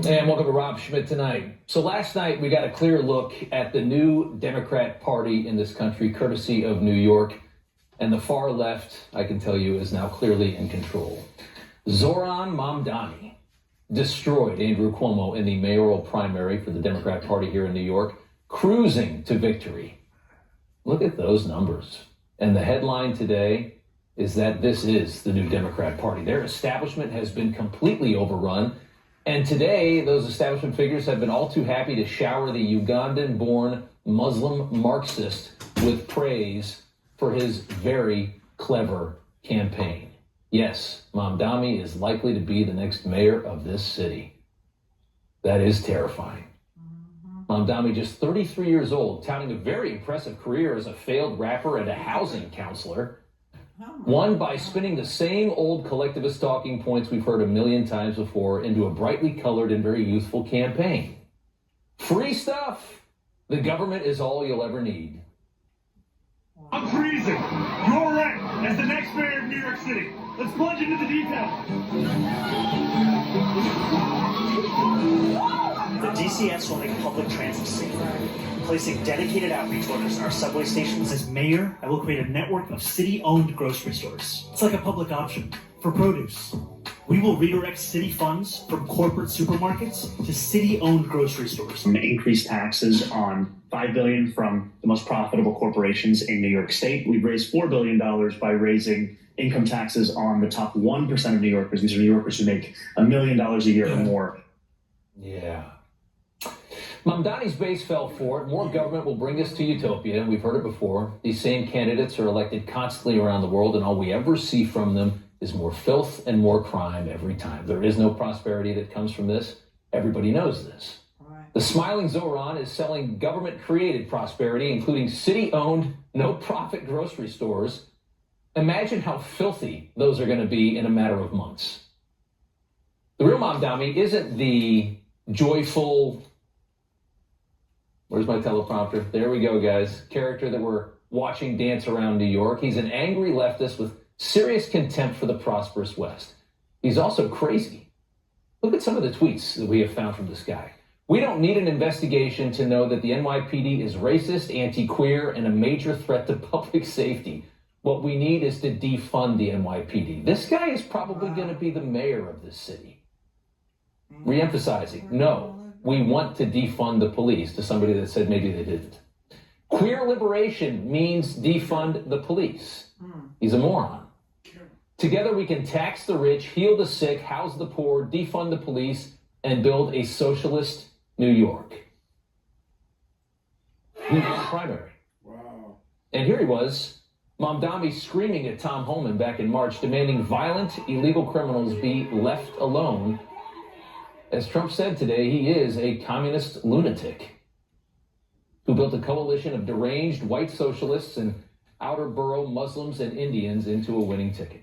And welcome to Rob Schmitt tonight. So last night we got a clear look at the new Democrat Party in this country, courtesy of New York. And the far left, I can tell you, is now clearly in control. ZOHRAN MAMDANI destroyed Andrew Cuomo in the mayoral primary for the Democrat Party here in New York, cruising to victory. Look at those numbers. And the headline today is that this is the new Democrat Party. Their establishment has been completely overrun. And today, those establishment figures have been all too happy to shower the Ugandan-born Muslim Marxist with praise for his very clever campaign. Yes, Mamdani is likely to be the next mayor of this city. That is terrifying. Mamdani, just 33 years old, touting a very impressive career as a failed rapper and a housing counselor. Won by spinning the same old collectivist talking points we've heard a million times before into a brightly colored and very youthful campaign. Free stuff. The government is all you'll ever need. I'm freezing. You're right. As the next mayor of New York City. Let's plunge into the details. The DCS will make public transit safer, placing dedicated outreach workers in our subway stations. As mayor, I will create a network of city-owned grocery stores. It's like a public option for produce. We will redirect city funds from corporate supermarkets to city-owned grocery stores. Increase taxes on $5 billion from the most profitable corporations in New York State. We've raised $4 billion by raising income taxes on the top 1% of New Yorkers. These are New Yorkers who make $1 million a year or more. Yeah. Mamdani's base fell for it. More government will bring us to utopia. We've heard it before. These same candidates are elected constantly around the world, and all we ever see from them is more filth and more crime every time. There is no prosperity that comes from this. Everybody knows this. Right. The smiling Zohran is selling government-created prosperity, including city-owned, no-profit grocery stores. Imagine how filthy those are going to be in a matter of months. The real Mamdani isn't the joyful... Where's my teleprompter? There we go, guys. Character that we're watching dance around New York. He's an angry leftist with serious contempt for the prosperous West. He's also crazy. Look at some of the tweets that we have found from this guy. We don't need an investigation to know that the NYPD is racist, anti-queer, and a major threat to public safety. What we need is to defund the NYPD. This guy is probably going to be the mayor of this city. Re-emphasizing, no. We want to defund the police, to somebody that said maybe they didn't. Queer liberation means defund the police. He's a moron. Together we can tax the rich, heal the sick, house the poor, defund the police, and build a socialist New York. Primary. Wow. And here he was, Mamdani screaming at Tom Homan back in March, demanding violent, illegal criminals be left alone. As Trump said today, he is a communist lunatic who built a coalition of deranged white socialists and outer borough Muslims and Indians into a winning ticket.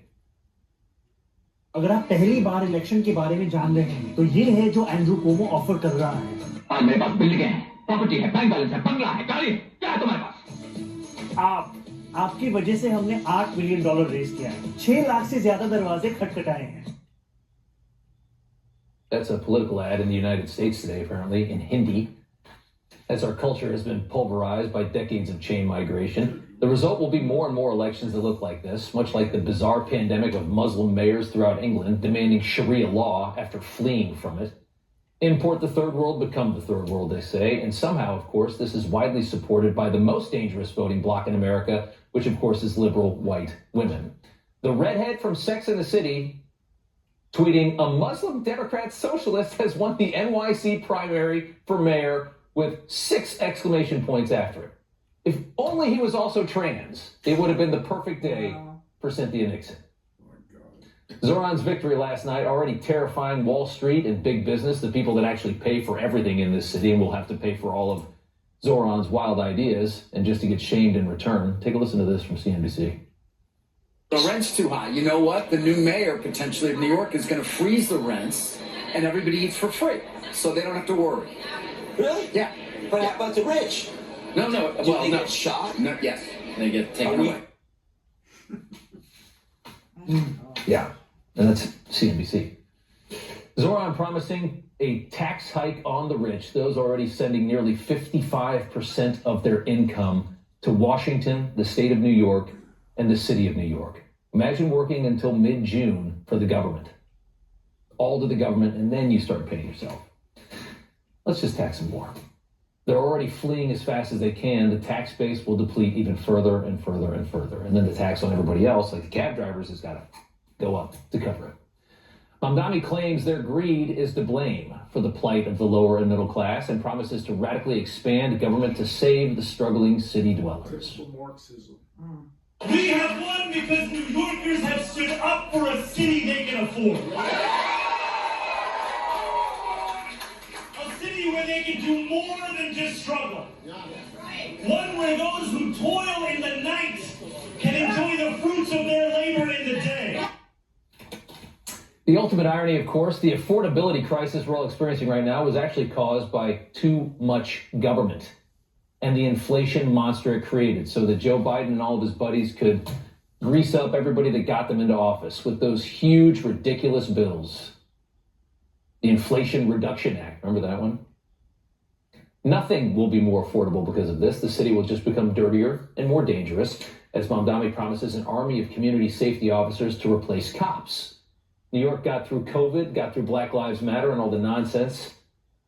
अगर आप पहली बार election के बारे में जान रहे हैं तो ये है जो एंड्रू कोमो ऑफर कर रहा है। मेरे पास बिल्डिंग है, प्रॉपर्टी है, बैंक बैलेंस है, बंगला है, गाड़ी, क्या है तुम्हारे पास? आपकी वजह से हमने $8 मिलियन रेज किया है। 6 लाख से ज्यादा दरवाजे खटखटाए हैं। That's a political ad in the United States today, apparently, in Hindi. As our culture has been pulverized by decades of chain migration, the result will be more and more elections that look like this, much like the bizarre pandemic of Muslim mayors throughout England demanding Sharia law after fleeing from it. Import the third world, become the third world, they say. And somehow, of course, this is widely supported by the most dangerous voting bloc in America, which, of course, is liberal white women. The redhead from Sex and the City tweeting, a Muslim Democrat socialist has won the NYC primary for mayor with 6 exclamation points after it. If only he was also trans, it would have been the perfect day for Cynthia Nixon. Zohran's victory last night already terrifying Wall Street and big business, the people that actually pay for everything in this city and will have to pay for all of Zohran's wild ideas and just to get shamed in return. Take a listen to this from CNBC. The rent's too high. You know what? The new mayor, potentially, of New York is going to freeze the rents, and everybody eats for free, so they don't have to worry. Really? Yeah. But how about the rich? No. Do they get shot? No, yes. They get taken away. Yeah, and that's CNBC. Zohran promising a tax hike on the rich, those already sending nearly 55% of their income to Washington, the state of New York, and the city of New York. Imagine working until mid-June for the government. All to the government, and then you start paying yourself. Let's just tax them more. They're already fleeing as fast as they can. The tax base will deplete even further and further and further. And then the tax on everybody else, like the cab drivers, has got to go up to cover it. Mamdani claims their greed is to blame for the plight of the lower and middle class and promises to radically expand government to save the struggling city dwellers. We have won because New Yorkers have stood up for a city they can afford. A city where they can do more than just struggle. One where those who toil in the night can enjoy the fruits of their labor in the day. The ultimate irony, of course, the affordability crisis we're all experiencing right now was actually caused by too much government and the inflation monster it created so that Joe Biden and all of his buddies could grease up everybody that got them into office with those huge, ridiculous bills. The Inflation Reduction Act, remember that one? Nothing will be more affordable because of this. The city will just become dirtier and more dangerous as Mamdani promises an army of community safety officers to replace cops. New York got through COVID, got through Black Lives Matter and all the nonsense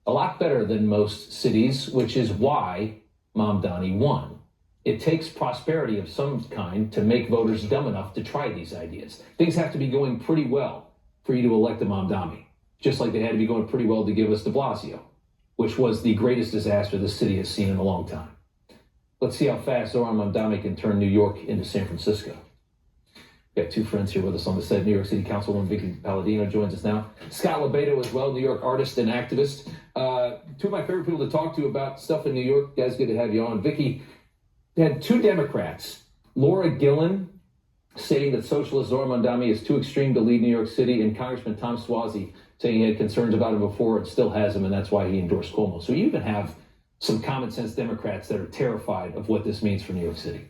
a lot better than most cities, which is why Mamdani won. It takes prosperity of some kind to make voters dumb enough to try these ideas. Things have to be going pretty well for you to elect a Mamdani, just like they had to be going pretty well to give us de Blasio, which was the greatest disaster the city has seen in a long time. Let's see how fast Zohran Mamdani can turn New York into San Francisco. We have two friends here with us on the set. New York City Councilwoman Vicky Palladino joins us now. Scott Lebedo as well, New York artist and activist. Two of my favorite people to talk to about stuff in New York. Guys, good to have you on. Vicky, had two Democrats, Laura Gillen, stating that socialist Zohran Mamdani is too extreme to lead New York City, and Congressman Tom Suozzi saying he had concerns about him before and still has them, and that's why he endorsed Cuomo. So you even have some common sense Democrats that are terrified of what this means for New York City.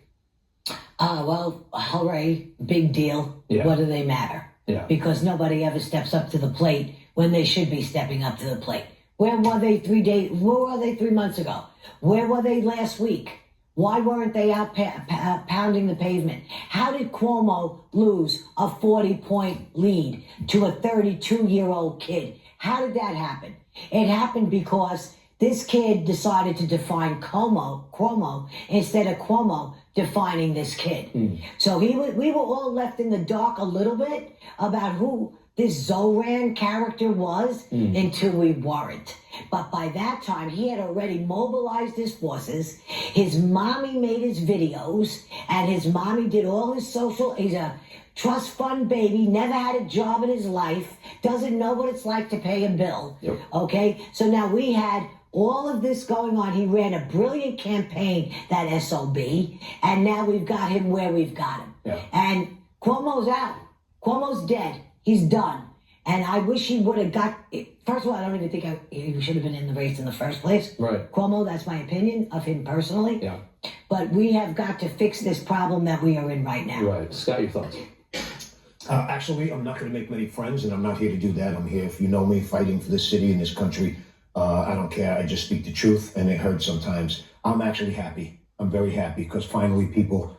Well, hooray, big deal. Yeah. What do they matter? Yeah. Because nobody ever steps up to the plate when they should be stepping up to the plate. Where were they 3 days? Where were they 3 months ago? Where were they last week? Why weren't they out pounding the pavement? How did Cuomo lose a 40-point lead to a 32-year-old kid? How did that happen? It happened because this kid decided to define Cuomo instead of Cuomo defining this kid. So we were all left in the dark a little bit about who this Zohran character was until we weren't. But by that time, he had already mobilized his forces. His mommy made his videos, and his mommy did all his social. He's a trust fund baby, never had a job in his life, doesn't know what it's like to pay a bill. Yep. Okay? So now we had all of this going on. He ran a brilliant campaign, that SOB, and now we've got him where we've got him. Yeah. And Cuomo's out. Cuomo's dead. He's done. And I wish he would have got... First of all, I don't even think he should have been in the race in the first place. Right. Cuomo, that's my opinion of him personally. Yeah. But we have got to fix this problem that we are in right now. Right. Scott, your thoughts? Actually, I'm not going to make many friends, and I'm not here to do that. I'm here, if you know me, fighting for this city and this country. I don't care. I just speak the truth, and it hurts sometimes. I'm actually happy. I'm very happy because finally people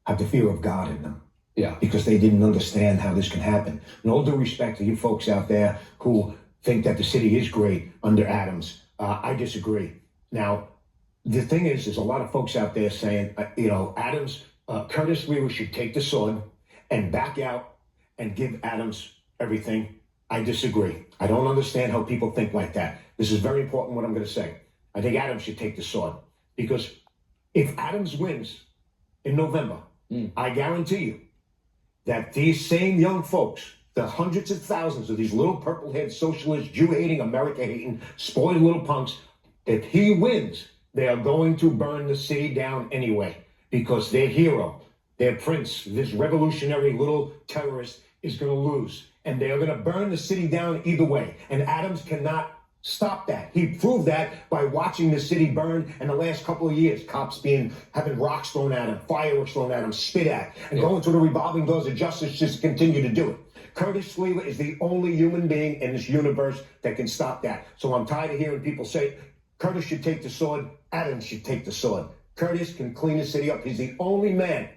have the fear of God in them. Yeah. Because they didn't understand how this can happen. And all due respect to you folks out there who think that the city is great under Adams, I disagree. Now, the thing is, there's a lot of folks out there saying, Adams, Curtis Lewa should take the sword and back out and give Adams everything. I disagree. I don't understand how people think like that. This is very important what I'm going to say. I think Adams should take the sword because if Adams wins in November, I guarantee you that these same young folks, the hundreds of thousands of these little purple-haired socialist, Jew-hating, America-hating, spoiled little punks, if he wins, they are going to burn the city down anyway because their hero, their prince, this revolutionary little terrorist is going to lose. And they are going to burn the city down either way. And Adams cannot stop that. He proved that by watching the city burn in the last couple of years. Cops having rocks thrown at him, fireworks thrown at him, spit at, and going through the revolving doors of justice just to continue to do it. Curtis Sliwa is the only human being in this universe that can stop that. So I'm tired of hearing people say, Curtis should take the sword, Adams should take the sword. Curtis can clean the city up. He's the only man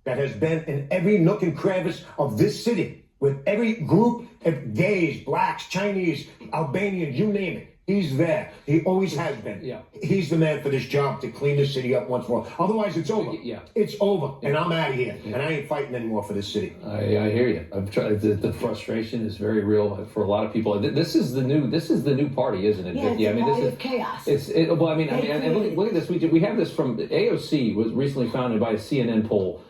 that has been in every nook and crevice of this city with every group of gays, blacks, Chinese, Albanians, you name it. He's there. He always has been. Yeah. He's the man for this job to clean this city up once for all. Otherwise, it's over. Yeah. It's over, and I'm out of here. Yeah. And I ain't fighting anymore for this city. I hear you. I've tried. The frustration is very real for a lot of people. This is the new party, isn't it? Yeah, Vicky? it's a party of chaos. And look at this. We have this from AOC was recently founded by a CNN poll.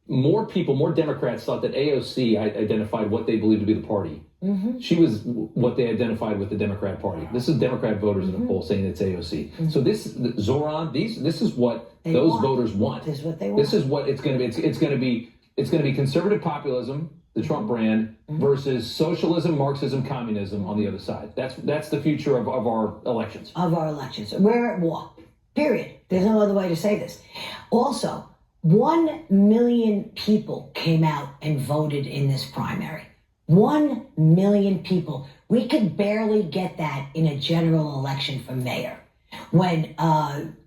More Democrats thought that AOC identified what they believed to be the party. Mm-hmm. She was what they identified with the Democrat Party. This is Democrat voters in a poll saying it's AOC. Mm-hmm. So Zohran, this is what those voters want. This is what they want. This is what it's going to be. It's going to be conservative populism, the Trump brand, versus socialism, Marxism, communism on the other side. That's the future of our elections. We're at war. Period. There's no other way to say this. Also, 1 million people came out and voted in this primary. 1 million people. We could barely get that in a general election for mayor. When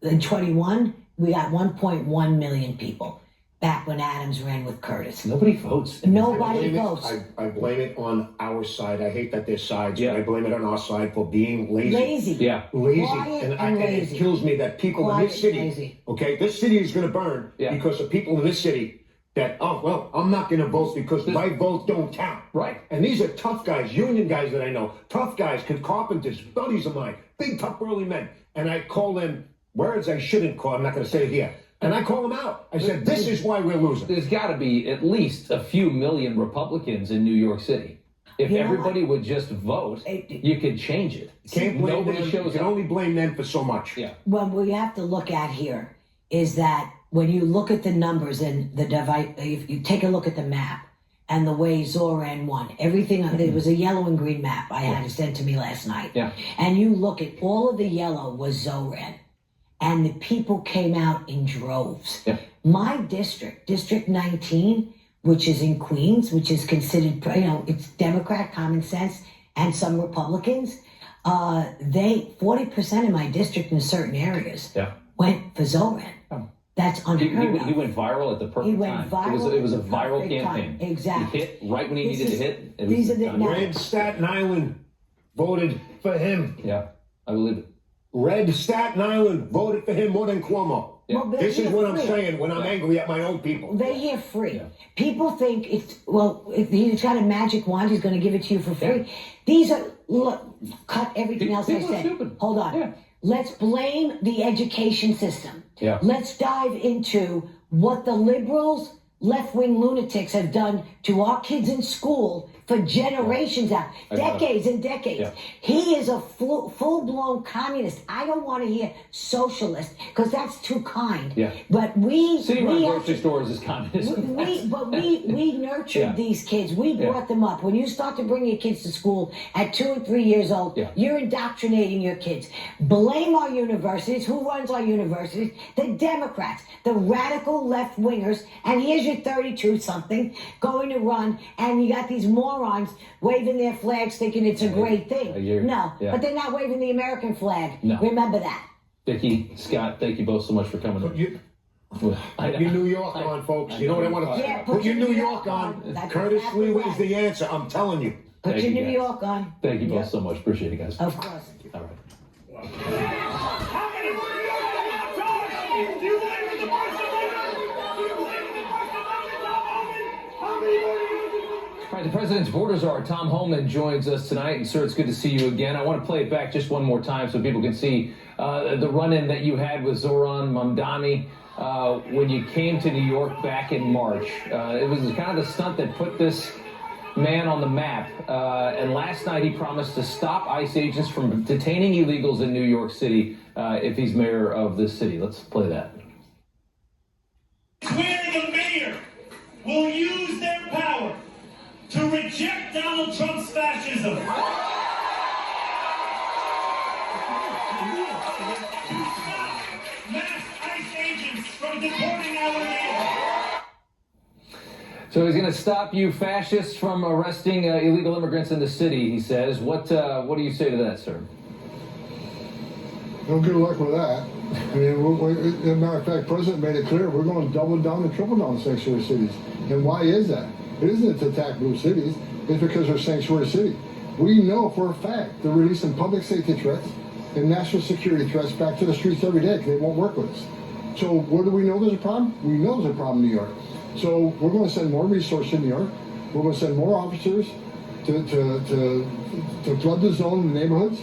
in 21, we got 1.1 million people. Back when Adams ran with Curtis. Nobody votes. Nobody votes. I blame it on our side. I hate that there's sides. Yeah. But I blame it on our side for being lazy. Yeah. Lazy. Quiet And lazy. it kills me that people in this city, okay, this city is going to burn because of people in this city that, I'm not going to vote because my vote don't count. Right. And these are tough guys, union guys that I know, tough guys, carpenters, buddies of mine, big, tough, burly men. And I call them words I shouldn't call. I'm not going to say it here. And I call them out. I said, this is why we're losing. There's got to be at least a few million Republicans in New York City. If everybody would just vote, you could change it. Can't blame Nobody them. shows You can up. only blame them for so much. Yeah. What we have to look at here is that when you look at the numbers and if you take a look at the map and the way Zohran won, everything, there was a yellow and green map I had it sent to me last night. Yeah. And you look at all of the yellow was Zohran. And the people came out in droves. Yeah. My district, District 19, which is in Queens, which is considered, it's Democrat, common sense, and some Republicans, 40% of my district in certain areas went for Zohran. Oh. That's unheard of. He went viral at the perfect time. It was a viral campaign. Exactly. He hit right when he needed to hit. These are the Red Staten Island voted for him. Yeah, I believe it. Red Staten Island voted for him more than Cuomo. Yeah. Well, This is what I'm free. saying when I'm angry at my own people. They hear free. People think if he's got a magic wand, he's going to give it to you for free. Yeah. These are, cut everything else I People are said. stupid. Hold on. Yeah. Let's blame the education system. Yeah. Let's dive into what the liberals, left-wing lunatics have done to our kids in school for generations now, decades and decades. Yeah. He is a full-blown communist. I don't want to hear socialist because that's too kind. Yeah. But Sitting around grocery stores is communism. we nurtured these kids. We brought them up. When you start to bring your kids to school at 2 and 3 years old, you're indoctrinating your kids. Blame our universities. Who runs our universities? The Democrats, the radical left wingers. And here's your 32-something going to run, and you got these morons waving their flags thinking it's a great thing. But they're not waving the American flag. No. Remember that. Vicky, Scott, thank you both so much for coming. Put your New York on, folks. You know what I want to say? Put your New York on. That's Curtis exactly Sliwa is right. the answer. I'm telling you. Put Thank your you, New guys. York on. Thank you both so much. Appreciate it, guys. Of course. All right. How many more do you have to talk? Do you believe in the First Amendment? Do you believe in the First Amendment, Tom Homan? How many more do you have to talk? All right, the president's border czar, Tom Homan, joins us tonight. And, sir, it's good to see you again. I want to play it back just one more time so people can see the run-in that you had with Zohran Mamdani when you came to New York back in March. It was kind of the stunt that put this man on the map. And last night he promised to stop ICE agents from detaining illegals in New York City if he's mayor of this city. Let's play that. Where the mayor will use their power to reject Donald Trump's fascism. To stop mass ICE agents from deporting our neighbors. So he's going to stop you fascists from arresting illegal immigrants in the city, he says. What do you say to that, sir? Well, good luck with that. I mean, as a matter of fact, the president made it clear we're going to double down and triple down sanctuary cities. And why is that? It isn't to attack blue cities. It's because they're sanctuary cities. We know for a fact they're releasing public safety threats and national security threats back to the streets every day because they won't work with us. So what do we know there's a problem? We know there's a problem in New York. So we're going to send more resources to New York. We're going to send more officers to flood the zone in the neighborhoods.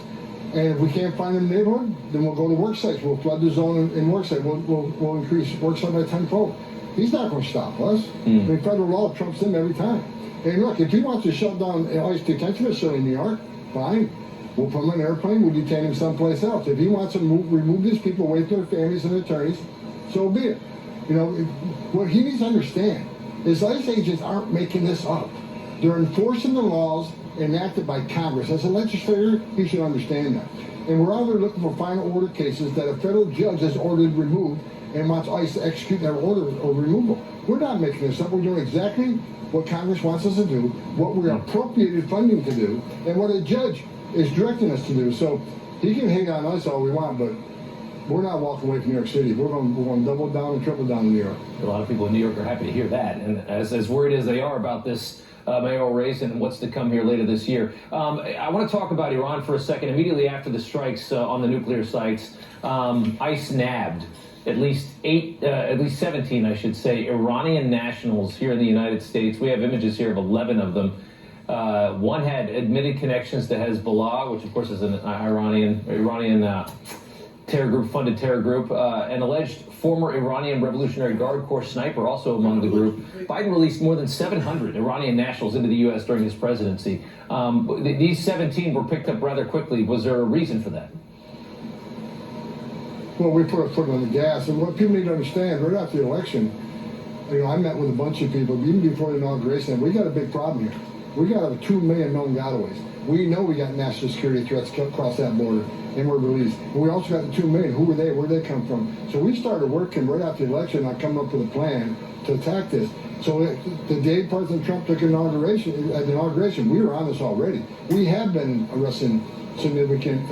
And if we can't find them in the neighborhood, then we'll go to work sites. We'll flood the zone in work sites. We'll increase work site by 10-fold. He's not going to stop us. I mean, federal law trumps him every time. And look, if he wants to shut down an ICE detention facility in New York, fine. We'll put him on an airplane. We'll detain him someplace else. If he wants to remove these people away from their families and attorneys, so be it. You know, what he needs to understand is ICE agents aren't making this up. They're enforcing the laws enacted by Congress. As a legislator, he should understand that. And we're out there looking for final order cases that a federal judge has ordered removed and wants ICE to execute their order of removal. We're not making this up. We're doing exactly what Congress wants us to do, what we're appropriated funding to do, and what a judge is directing us to do. So he can hate on us all we want, but we're not walking away from New York City. We're going to double down and triple down in New York. A lot of people in New York are happy to hear that, and as worried as they are about this mayoral race and what's to come here later this year. I want to talk about Iran for a second. Immediately after the strikes on the nuclear sites, ICE nabbed at least 17, I should say, Iranian nationals here in the United States. We have images here of 11 of them. One had admitted connections to Hezbollah, which of course is an Iranian terror group, funded terror group, an alleged former Iranian Revolutionary Guard Corps sniper also among the group. Biden released more than 700 Iranian nationals into the U.S. during his presidency. These 17 were picked up rather quickly. Was there a reason for that? Well, we put a foot on the gas. And what people need to understand, right after the election, you know, I met with a bunch of people, even before the inauguration, and we got a big problem here. We got over 2 million known gotaways. We know we got national security threats across that border, and we're released. And we also got the 2 million. Who were they? Where did they come from? So we started working right after the election on coming up with a plan to attack this. So the day President Trump took inauguration, we were on this already. We have been arresting significant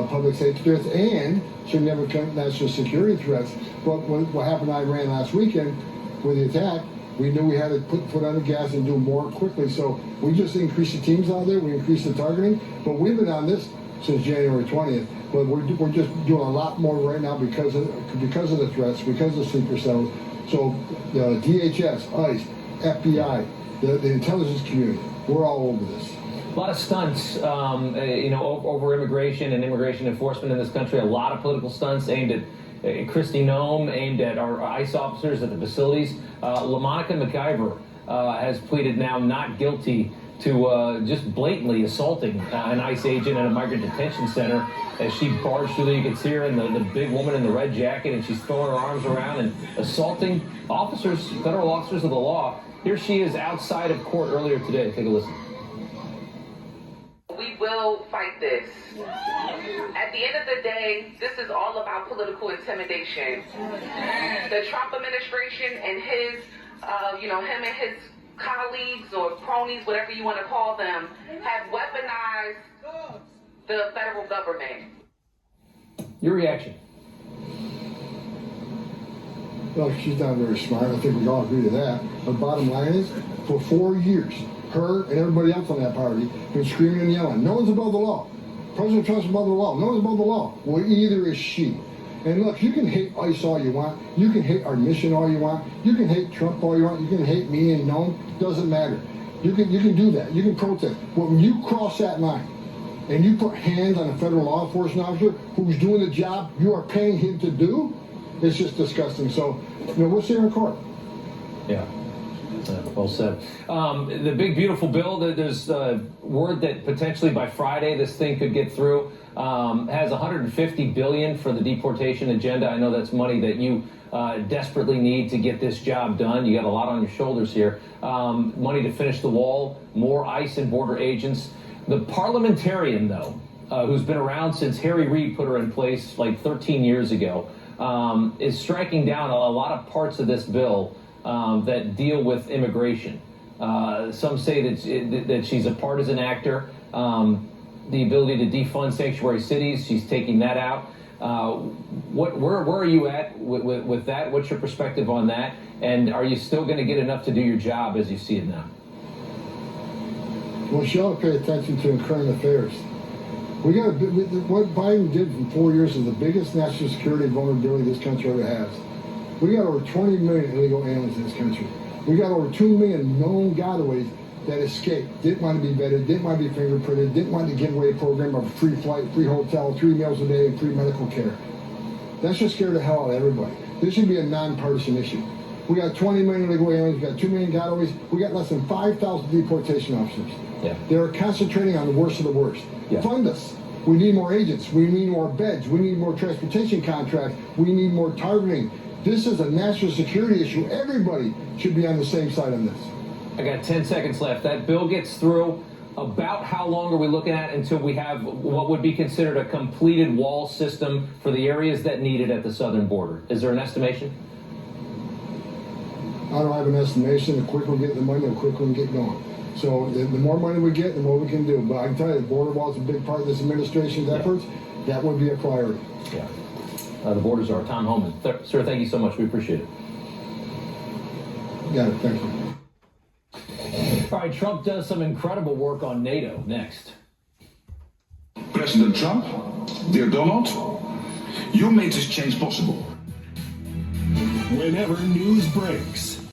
public safety threats and significant national security threats. But what happened in Iran last weekend with the attack, we knew we had to put foot on the gas and do more quickly. So we just increased the teams out there. We increased the targeting. But we've been on this since January 20th. But we're just doing a lot more right now because of the threats, because of the sleeper cells. So DHS, ICE, FBI, the intelligence community, we're all over this. A lot of stunts, over immigration and immigration enforcement in this country. A lot of political stunts aimed at Kristi Noem, aimed at our ICE officers at the facilities. LaMonica McIver has pleaded now not guilty to just blatantly assaulting an ICE agent at a migrant detention center as she barged through there. You can see her in the big woman in the red jacket, and she's throwing her arms around and assaulting officers, federal officers of the law. Here she is outside of court earlier today. Take a listen. We will fight this. At the end of the day, this is all about political intimidation. The Trump administration and his, him and his colleagues or cronies, whatever you want to call them, have weaponized the federal government. Your reaction? Well, she's not very smart. I think we all agree to that. But bottom line is, for 4 years, her and everybody else on that party been screaming and yelling, no one's above the law. President Trump's above the law. No one's above the law. Well, either is she. And look, you can hate ICE all you want. You can hate our mission all you want. You can hate Trump all you want. You can hate me and Noam. Doesn't matter. You can do that. You can protest. But when you cross that line and you put hands on a federal law enforcement officer who's doing the job you are paying him to do, it's just disgusting. So, we'll see her in court. Yeah. Well said. The big, beautiful bill, there's word that potentially by Friday this thing could get through. Has $150 billion for the deportation agenda. I know that's money that you desperately need to get this job done. You got a lot on your shoulders here. Money to finish the wall, more ICE and border agents. The parliamentarian, though, who's been around since Harry Reid put her in place like 13 years ago, is striking down a lot of parts of this bill that deal with immigration. Some say that she's a partisan actor. The ability to defund sanctuary cities, she's taking that out. Where are you at with that? What's your perspective on that? And are you still going to get enough to do your job as you see it now? Well, she ought to pay attention to current affairs. What Biden did in 4 years is the biggest national security vulnerability this country ever has. We got over 20 million illegal aliens in this country. We got over 2 million known gotaways that escaped, didn't want to be vetted, didn't want to be fingerprinted, didn't want to give away a program of free flight, free hotel, 3 meals a day, and free medical care. That should scare the hell out of everybody. This should be a nonpartisan issue. We got 20 million illegal aliens, we got 2 million gotaways, we got less than 5,000 deportation officers. Yeah. They're concentrating on the worst of the worst. Yeah. Fund us. We need more agents. We need more beds. We need more transportation contracts. We need more targeting. This is a national security issue. Everybody should be on the same side on this. I got 10 seconds left. That bill gets through. About how long are we looking at until we have what would be considered a completed wall system for the areas that need it at the southern border? Is there an estimation? I don't have an estimation. The quicker we get the money, the quicker we get going. So the more money we get, the more we can do. But I can tell you, the border wall is a big part of this administration's efforts. That would be a priority. Yeah. The borders are. Tom Homan. Sir, thank you so much. We appreciate it. Got it. Thank you. All right, Trump does some incredible work on NATO next. President Trump, dear Donald, you made this change possible. Whenever news breaks,